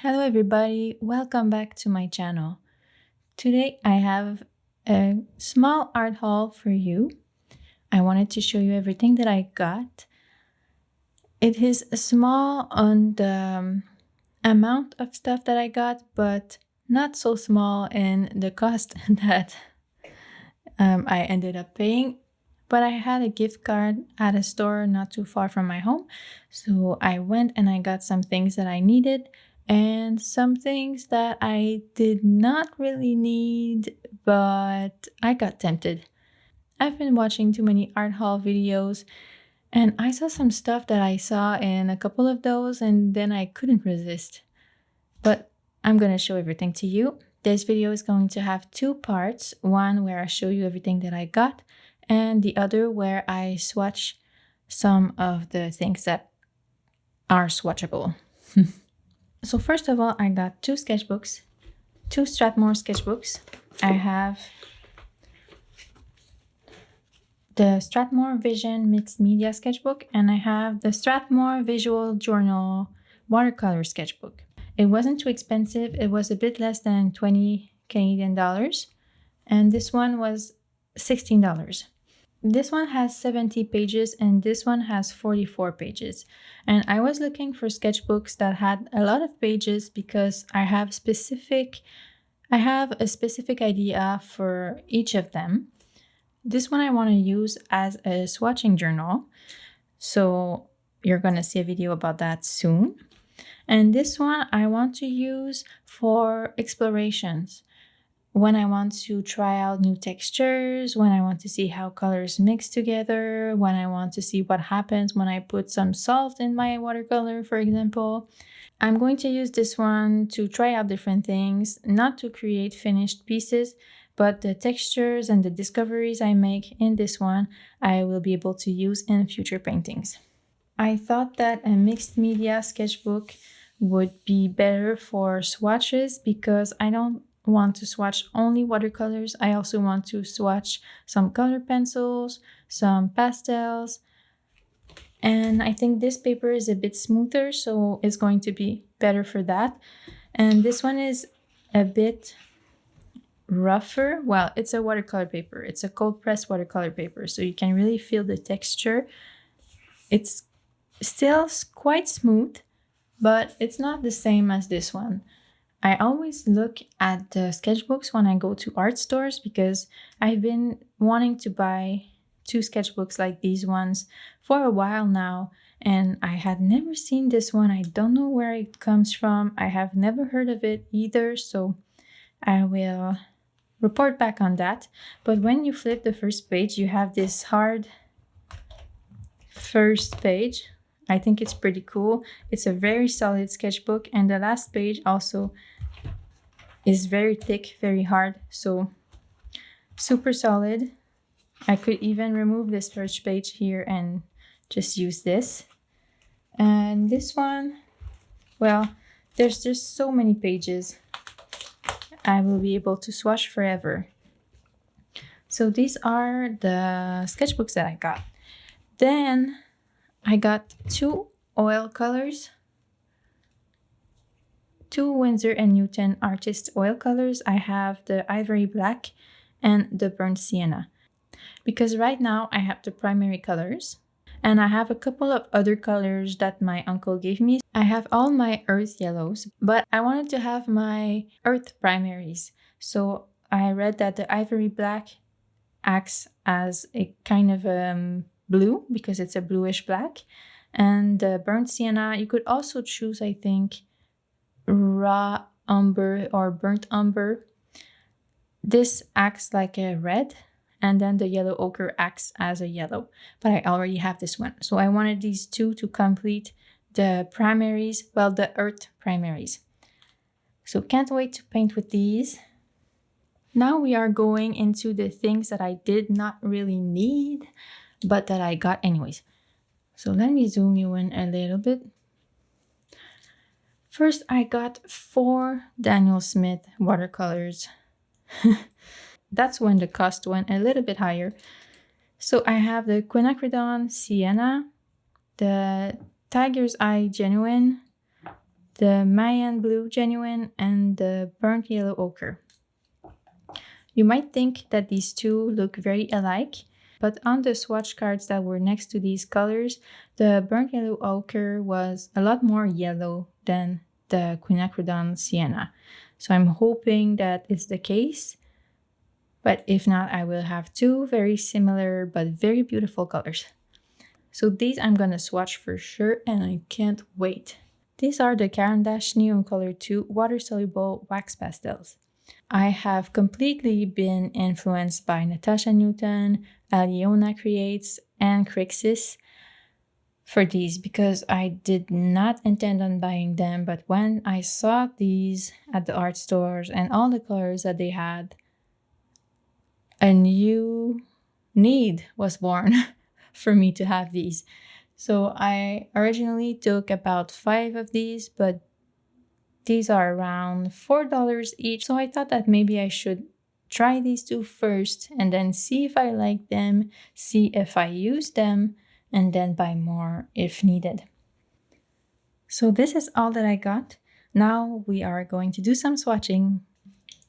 Hello everybody, welcome back to my channel. Today I have a small art haul for you. I wanted to show you everything that I got. It is small on the amount of stuff that I got, but not so small in the cost that I ended up paying. But I had a gift card at a store not too far from my home, so I went and I got some things that I needed and some things that I did not really need, but I got tempted. I've been watching too many art haul videos and I saw some stuff that I saw in a couple of those and then I couldn't resist. But I'm going to show everything to you. This video is going to have two parts, one where I show you everything that I got and the other where I swatch some of the things that are swatchable. So first of all, I got two sketchbooks, two Strathmore sketchbooks. I have the Strathmore Vision mixed media sketchbook and I have the Strathmore Visual Journal watercolor sketchbook. It wasn't too expensive. It was a bit less than 20 Canadian dollars and this one was $16. This one has 70 pages and this one has 44 pages. And I was looking for sketchbooks that had a lot of pages because I have a specific idea for each of them. This one I want to use as a swatching journal. So you're going to see a video about that soon. And this one I want to use for explorations. When I want to try out new textures, when I want to see how colors mix together, when I want to see what happens when I put some salt in my watercolor, for example. I'm going to use this one to try out different things, not to create finished pieces, but the textures and the discoveries I make in this one, I will be able to use in future paintings. I thought that a mixed media sketchbook would be better for swatches because I don't want to swatch only watercolors. I also want to swatch some color pencils, some pastels, and I think this paper is a bit smoother, so it's going to be better for that. And this one is a bit rougher. Well, it's a watercolor paper. It's a cold pressed watercolor paper, so you can really feel the texture. It's still quite smooth, but it's not the same as this one. I always look at the sketchbooks when I go to art stores because I've been wanting to buy two sketchbooks like these ones for a while now, and I had never seen this one. I don't know where it comes from. I have never heard of it either, so I will report back on that. But when you flip the first page, you have this hard first page. I think it's pretty cool. It's a very solid sketchbook, and the last page also is very thick, very hard, so super solid. I could even remove this first page here and just use this. And this one, well, there's just so many pages. I will be able to swatch forever. So these are the sketchbooks that I got. Then I got two oil colors, two Winsor Newton artist oil colors. I have the ivory black and the burnt sienna. Because right now I have the primary colors and I have a couple of other colors that my uncle gave me. I have all my earth yellows, but I wanted to have my earth primaries. So I read that the ivory black acts as a kind of blue because it's a bluish black, and the burnt sienna you could also choose, I think, raw umber or burnt umber. This acts like a red, and then the yellow ochre acts as a yellow, but I already have this one, so I wanted these two to complete the primaries, well, the earth primaries. So can't wait to paint with these. Now we are going into the things that I did not really need but that I got anyways. So let me zoom you in a little bit. First, I got 4 Daniel Smith watercolors. That's when the cost went a little bit higher. So I have the Quinacridone Sienna, the Tiger's Eye Genuine, the Mayan Blue Genuine, and the Burnt Yellow Ochre. You might think that these two look very alike, but on the swatch cards that were next to these colors, the Burnt Yellow Ochre was a lot more yellow than the Quinacridone Sienna. So I'm hoping that is the case, but if not, I will have two very similar but very beautiful colors. So these I'm gonna swatch for sure, and I can't wait. These are the Caran d'Ache Neocolor II water-soluble wax pastels. I have completely been influenced by Natasha Newton, Aliona Creates, and Crixus for these because I did not intend on buying them, but when I saw these at the art stores and all the colors that they had, a new need was born for me to have these. So I originally took about 5 of these, but these are around $4 each. So I thought that maybe I should try these two first and then see if I like them, see if I use them, and then buy more if needed. So this is all that I got. Now we are going to do some swatching.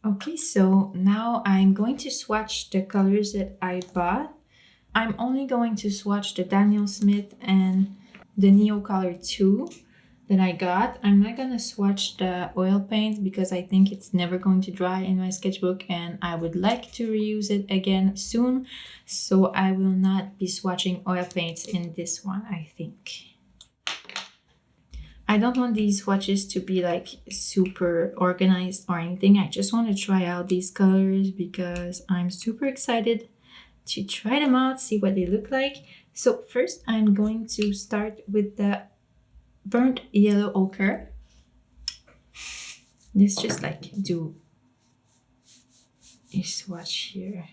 Okay, so now I'm going to swatch the colors that I bought. I'm only going to swatch the Daniel Smith and the Neocolor II that I got. I'm not gonna swatch the oil paint because I think it's never going to dry in my sketchbook and I would like to reuse it again soon. So I will not be swatching oil paints in this one, I think. I don't want these swatches to be like super organized or anything. I just want to try out these colors because I'm super excited to try them out, see what they look like. So first I'm going to start with the Burnt Yellow Ochre. Let's just like do a swatch here.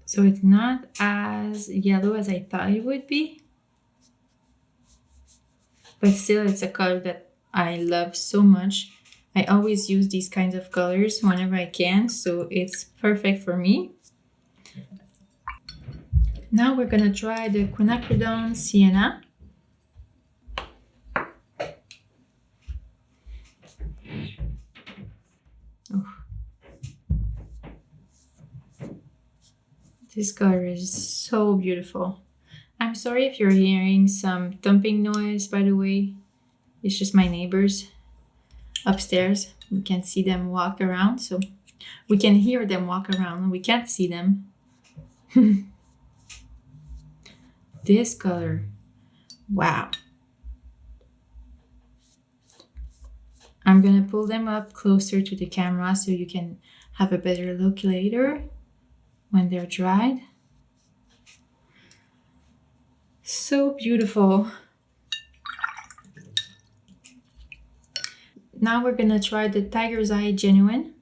So it's not as yellow as I thought it would be, but still it's a color that I love so much. I always use these kinds of colors whenever I can, so it's perfect for me. Now we're gonna try the Quinacridone Sienna. Oh. This color is so beautiful. I'm sorry if you're hearing some thumping noise, by the way. It's just my neighbors upstairs. We can see them walk around, so we can hear them walk around. We can't see them. This color, wow. I'm gonna pull them up closer to the camera so you can have a better look later when they're dried. So beautiful. Now we're gonna try the Tiger's Eye Genuine.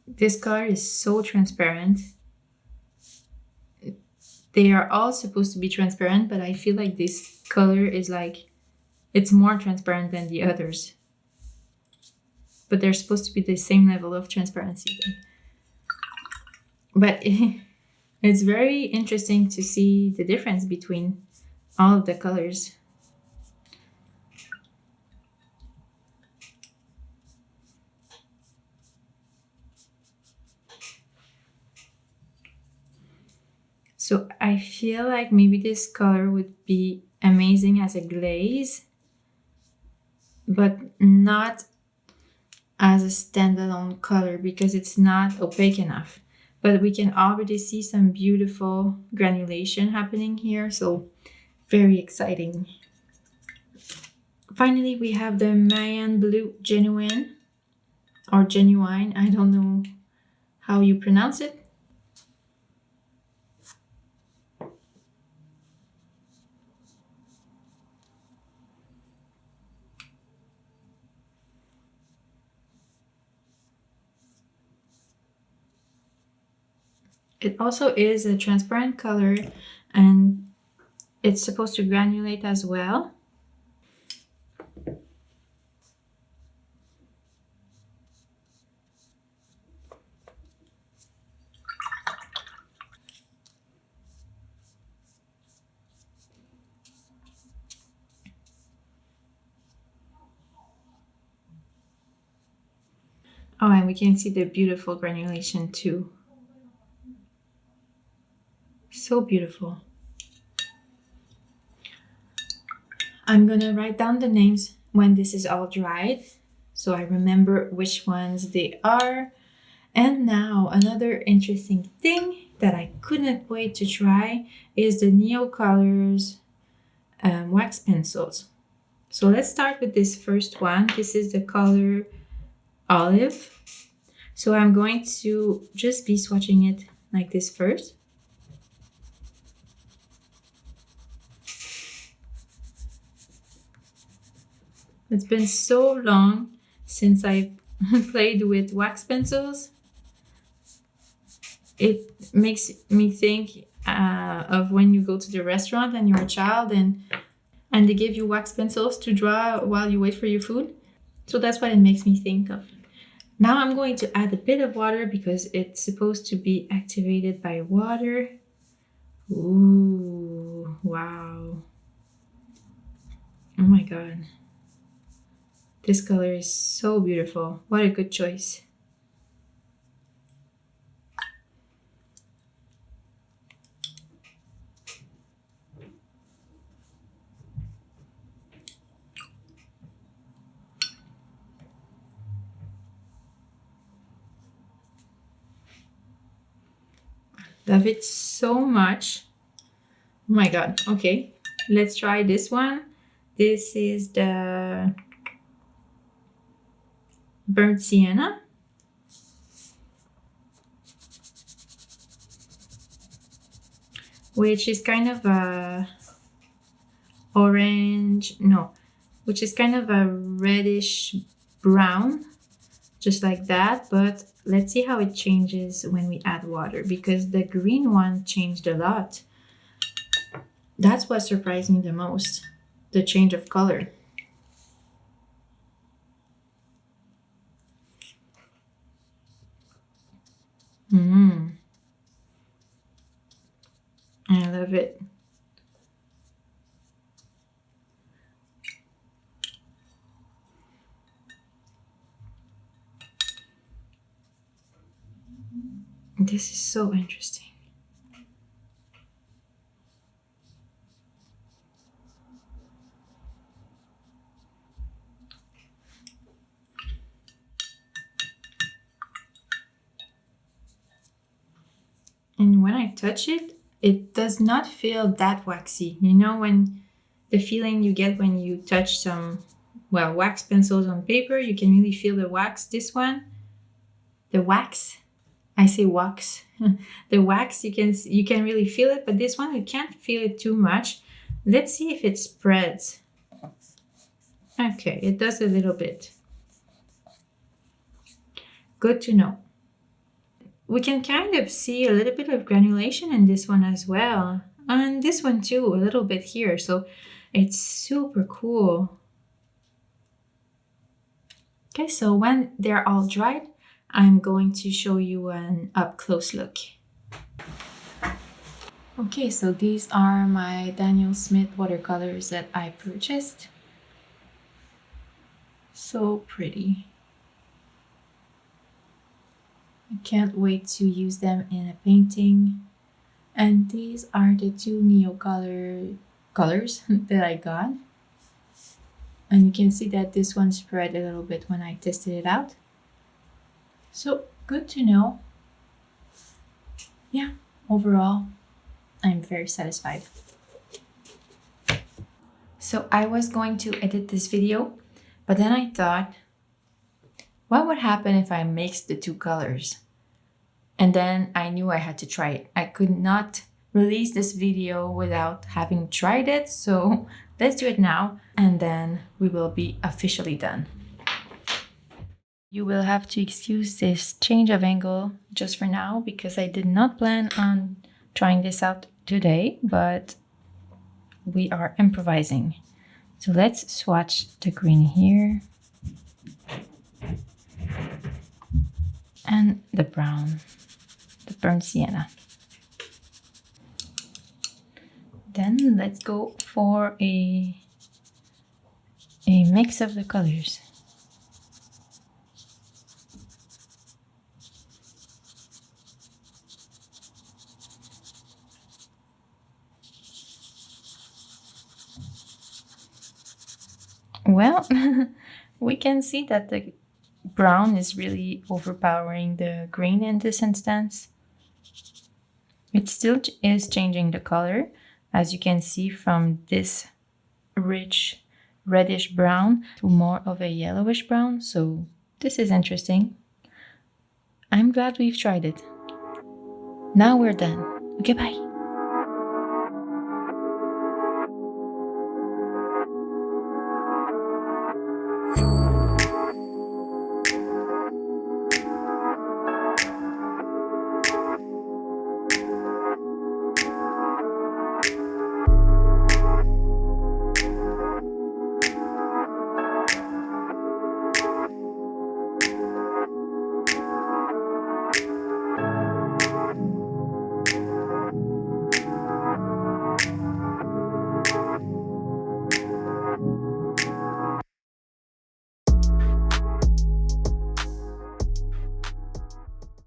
This color is so transparent. They are all supposed to be transparent, but I feel like this color is like, it's more transparent than the others. But they're supposed to be the same level of transparency. But it's very interesting to see the difference between all of the colors. So I feel like maybe this color would be amazing as a glaze, but not as a standalone color because it's not opaque enough. But we can already see some beautiful granulation happening here, so very exciting. Finally, we have the Mayan Blue Genuine, or Genuine, I don't know how you pronounce it. It also is a transparent color and it's supposed to granulate as well. Oh, and we can see the beautiful granulation too. So beautiful. I'm gonna write down the names when this is all dried, so I remember which ones they are. And now another interesting thing that I couldn't wait to try is the Neocolors wax pencils. So let's start with this first one. This is the color Olive. So I'm going to just be swatching it like this first. It's been so long since I've played with wax pencils. It makes me think of when you go to the restaurant and you're a child and they give you wax pencils to draw while you wait for your food. So that's what it makes me think of. Now I'm going to add a bit of water because it's supposed to be activated by water. Ooh, wow. Oh my God. This color is so beautiful. What a good choice. Love it so much. Oh my God. Okay, let's try this one. This is the burnt sienna. Which is kind of a orange, no, which is kind of a reddish brown, just like that. But let's see how it changes when we add water, because the green one changed a lot. That's what surprised me the most, the change of color. I love it. This is so interesting. And when I touch it, it does not feel that waxy. You know, when the feeling you get when you touch some, well, wax pencils on paper, you can really feel the wax. This one, the wax, I say wax. The wax, you can really feel it, but this one you can't feel it too much. Let's see if it spreads. Okay, it does a little bit. Good to know. We can kind of see a little bit of granulation in this one as well. And this one too, a little bit here. So it's super cool. Okay, so when they're all dried, I'm going to show you an up-close look. Okay, so these are my Daniel Smith watercolors that I purchased. So pretty. I can't wait to use them in a painting. And these are the two Neocolor colors that I got. And you can see that this one spread a little bit when I tested it out. So good to know. Yeah, overall, I'm very satisfied. So I was going to edit this video, but then I thought, what would happen if I mixed the two colors? And then I knew I had to try it. I could not release this video without having tried it. So let's do it now, and then we will be officially done. You will have to excuse this change of angle just for now because I did not plan on trying this out today, but we are improvising. So let's swatch the green here and the brown, the burnt sienna. Then let's go for a mix of the colors. Well, we can see that the brown is really overpowering the green in this instance. It still is changing the color, as you can see, from this rich reddish brown to more of a yellowish brown. So this is interesting. I'm glad we've tried it. Now we're done. Okay, bye.